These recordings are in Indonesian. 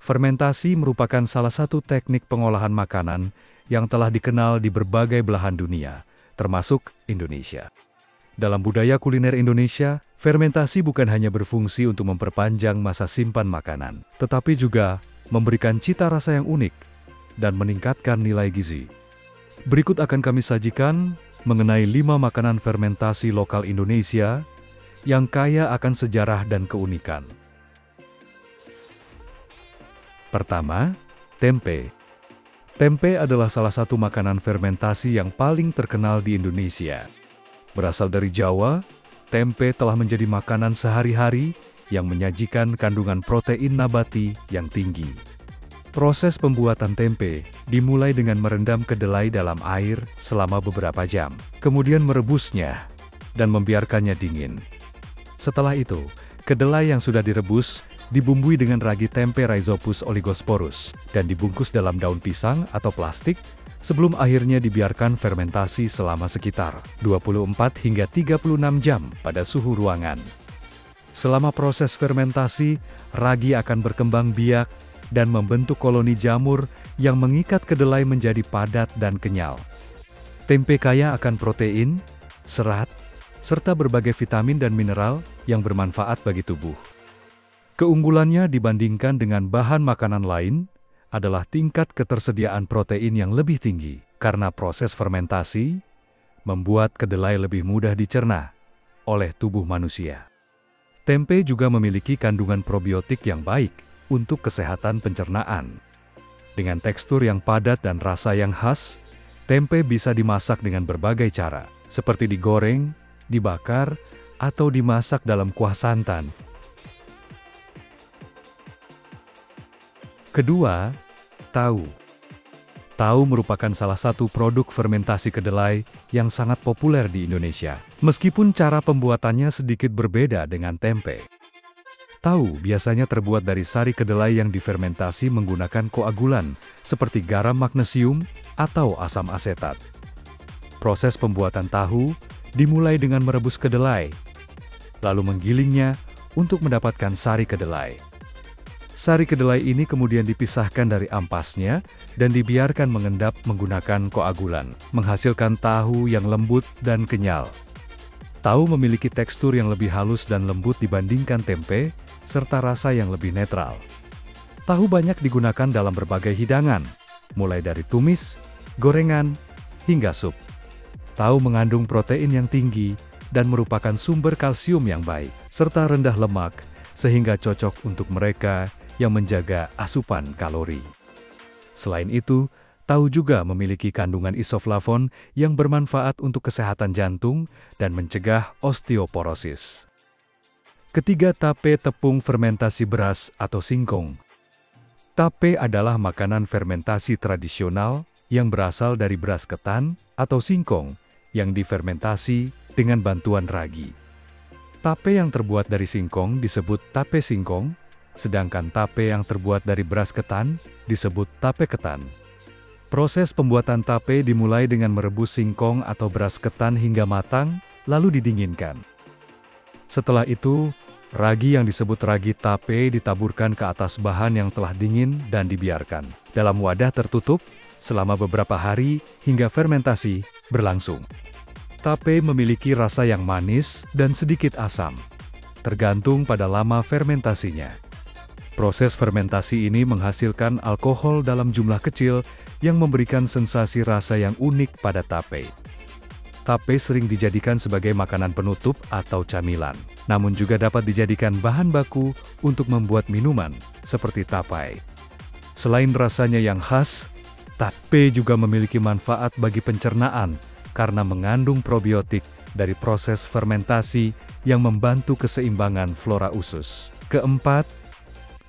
Fermentasi merupakan salah satu teknik pengolahan makanan yang telah dikenal di berbagai belahan dunia, termasuk Indonesia. Dalam budaya kuliner Indonesia, fermentasi bukan hanya berfungsi untuk memperpanjang masa simpan makanan, tetapi juga memberikan cita rasa yang unik dan meningkatkan nilai gizi. Berikut akan kami sajikan mengenai 5 makanan fermentasi lokal Indonesia yang kaya akan sejarah dan keunikan. Pertama, tempe. Tempe adalah salah satu makanan fermentasi yang paling terkenal di Indonesia. Berasal dari Jawa, tempe telah menjadi makanan sehari-hari yang menyajikan kandungan protein nabati yang tinggi. Proses pembuatan tempe dimulai dengan merendam kedelai dalam air selama beberapa jam, kemudian merebusnya dan membiarkannya dingin. Setelah itu, kedelai yang sudah direbus dibumbui dengan ragi tempe Rhizopus oligosporus dan dibungkus dalam daun pisang atau plastik sebelum akhirnya dibiarkan fermentasi selama sekitar 24 hingga 36 jam pada suhu ruangan. Selama proses fermentasi, ragi akan berkembang biak dan membentuk koloni jamur yang mengikat kedelai menjadi padat dan kenyal. Tempe kaya akan protein, serat, serta berbagai vitamin dan mineral yang bermanfaat bagi tubuh. Keunggulannya dibandingkan dengan bahan makanan lain adalah tingkat ketersediaan protein yang lebih tinggi karena proses fermentasi membuat kedelai lebih mudah dicerna oleh tubuh manusia. Tempe juga memiliki kandungan probiotik yang baik untuk kesehatan pencernaan. Dengan tekstur yang padat dan rasa yang khas, tempe bisa dimasak dengan berbagai cara, seperti digoreng, dibakar, atau dimasak dalam kuah santan. Kedua, tahu. Tahu merupakan salah satu produk fermentasi kedelai yang sangat populer di Indonesia, meskipun cara pembuatannya sedikit berbeda dengan tempe. Tahu biasanya terbuat dari sari kedelai yang difermentasi menggunakan koagulan, seperti garam magnesium atau asam asetat. Proses pembuatan tahu dimulai dengan merebus kedelai, lalu menggilingnya untuk mendapatkan sari kedelai. Sari kedelai ini kemudian dipisahkan dari ampasnya dan dibiarkan mengendap menggunakan koagulan, menghasilkan tahu yang lembut dan kenyal. Tahu memiliki tekstur yang lebih halus dan lembut dibandingkan tempe, serta rasa yang lebih netral. Tahu banyak digunakan dalam berbagai hidangan, mulai dari tumis, gorengan, hingga sup. Tahu mengandung protein yang tinggi dan merupakan sumber kalsium yang baik, serta rendah lemak, sehingga cocok untuk mereka yang menjaga asupan kalori. Selain itu, tahu juga memiliki kandungan isoflavon yang bermanfaat untuk kesehatan jantung dan mencegah osteoporosis. Ketiga, tape tepung fermentasi beras atau singkong. Tape adalah makanan fermentasi tradisional yang berasal dari beras ketan atau singkong yang difermentasi dengan bantuan ragi. Tape yang terbuat dari singkong disebut tape singkong, sedangkan tape yang terbuat dari beras ketan disebut tape ketan. Proses pembuatan tape dimulai dengan merebus singkong atau beras ketan hingga matang, lalu didinginkan. Setelah itu, ragi yang disebut ragi tape ditaburkan ke atas bahan yang telah dingin dan dibiarkan dalam wadah tertutup selama beberapa hari hingga fermentasi berlangsung. Tape memiliki rasa yang manis dan sedikit asam, tergantung pada lama fermentasinya. Proses fermentasi ini menghasilkan alkohol dalam jumlah kecil yang memberikan sensasi rasa yang unik pada tape. Tape sering dijadikan sebagai makanan penutup atau camilan, namun juga dapat dijadikan bahan baku untuk membuat minuman, seperti tapai. Selain rasanya yang khas, tape juga memiliki manfaat bagi pencernaan karena mengandung probiotik dari proses fermentasi yang membantu keseimbangan flora usus. Keempat,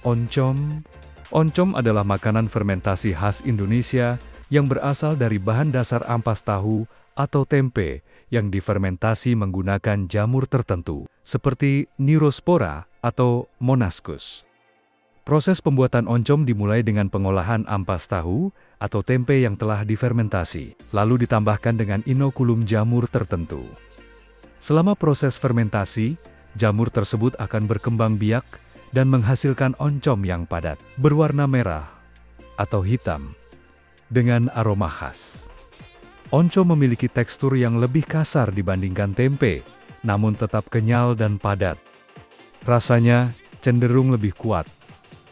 oncom. Oncom adalah makanan fermentasi khas Indonesia yang berasal dari bahan dasar ampas tahu atau tempe yang difermentasi menggunakan jamur tertentu, seperti Neurospora atau Monascus. Proses pembuatan oncom dimulai dengan pengolahan ampas tahu atau tempe yang telah difermentasi, lalu ditambahkan dengan inokulum jamur tertentu. Selama proses fermentasi, jamur tersebut akan berkembang biak dan menghasilkan oncom yang padat, berwarna merah atau hitam, dengan aroma khas. Oncom memiliki tekstur yang lebih kasar dibandingkan tempe, namun tetap kenyal dan padat. Rasanya cenderung lebih kuat,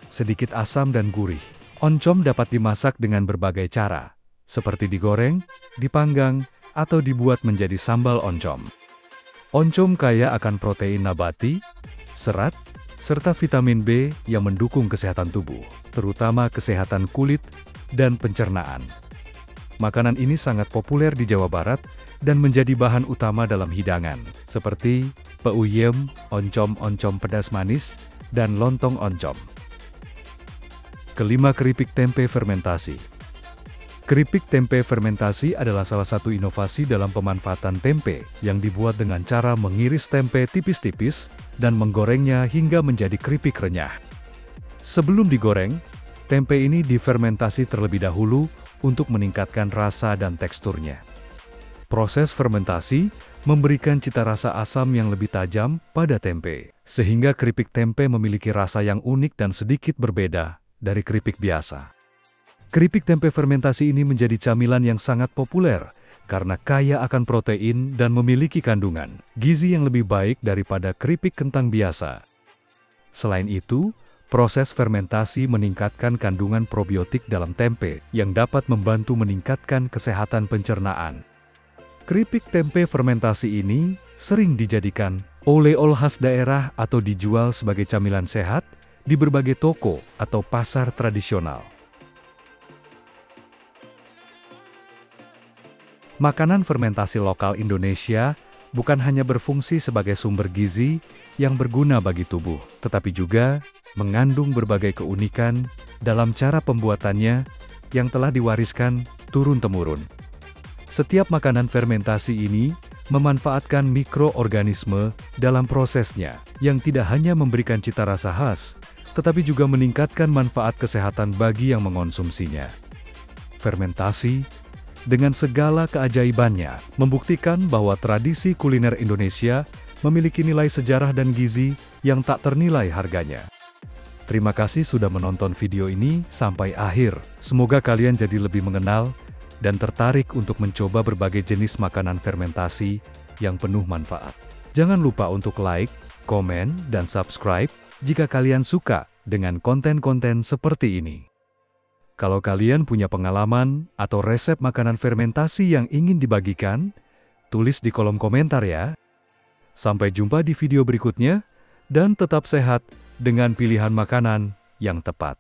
sedikit asam dan gurih. Oncom dapat dimasak dengan berbagai cara, seperti digoreng, dipanggang, atau dibuat menjadi sambal oncom. Oncom kaya akan protein nabati, serat, serta vitamin B yang mendukung kesehatan tubuh, terutama kesehatan kulit dan pencernaan. Makanan ini sangat populer di Jawa Barat dan menjadi bahan utama dalam hidangan, seperti peuyem, oncom pedas manis, dan lontong oncom. Kelima, keripik tempe fermentasi. Keripik tempe fermentasi adalah salah satu inovasi dalam pemanfaatan tempe yang dibuat dengan cara mengiris tempe tipis-tipis dan menggorengnya hingga menjadi keripik renyah. Sebelum digoreng, tempe ini difermentasi terlebih dahulu untuk meningkatkan rasa dan teksturnya. Proses fermentasi memberikan cita rasa asam yang lebih tajam pada tempe, sehingga keripik tempe memiliki rasa yang unik dan sedikit berbeda dari keripik biasa. Keripik tempe fermentasi ini menjadi camilan yang sangat populer karena kaya akan protein dan memiliki kandungan gizi yang lebih baik daripada keripik kentang biasa. Selain itu, proses fermentasi meningkatkan kandungan probiotik dalam tempe yang dapat membantu meningkatkan kesehatan pencernaan. Keripik tempe fermentasi ini sering dijadikan oleh-oleh khas daerah atau dijual sebagai camilan sehat di berbagai toko atau pasar tradisional. Makanan fermentasi lokal Indonesia bukan hanya berfungsi sebagai sumber gizi yang berguna bagi tubuh, tetapi juga mengandung berbagai keunikan dalam cara pembuatannya yang telah diwariskan turun-temurun. Setiap makanan fermentasi ini memanfaatkan mikroorganisme dalam prosesnya yang tidak hanya memberikan cita rasa khas, tetapi juga meningkatkan manfaat kesehatan bagi yang mengonsumsinya. Fermentasi, dengan segala keajaibannya, membuktikan bahwa tradisi kuliner Indonesia memiliki nilai sejarah dan gizi yang tak ternilai harganya. Terima kasih sudah menonton video ini sampai akhir. Semoga kalian jadi lebih mengenal dan tertarik untuk mencoba berbagai jenis makanan fermentasi yang penuh manfaat. Jangan lupa untuk like, komen, dan subscribe jika kalian suka dengan konten-konten seperti ini. Kalau kalian punya pengalaman atau resep makanan fermentasi yang ingin dibagikan, tulis di kolom komentar ya. Sampai jumpa di video berikutnya, dan tetap sehat dengan pilihan makanan yang tepat.